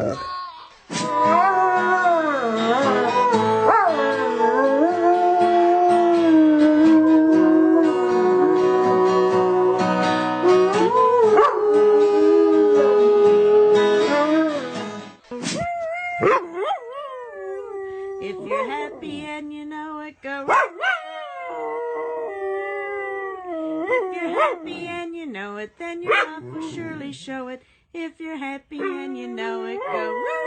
If you're happy and you know it, go. If you're happy and you know it, then your mouth will surely show it. If you're happy and you know it, go.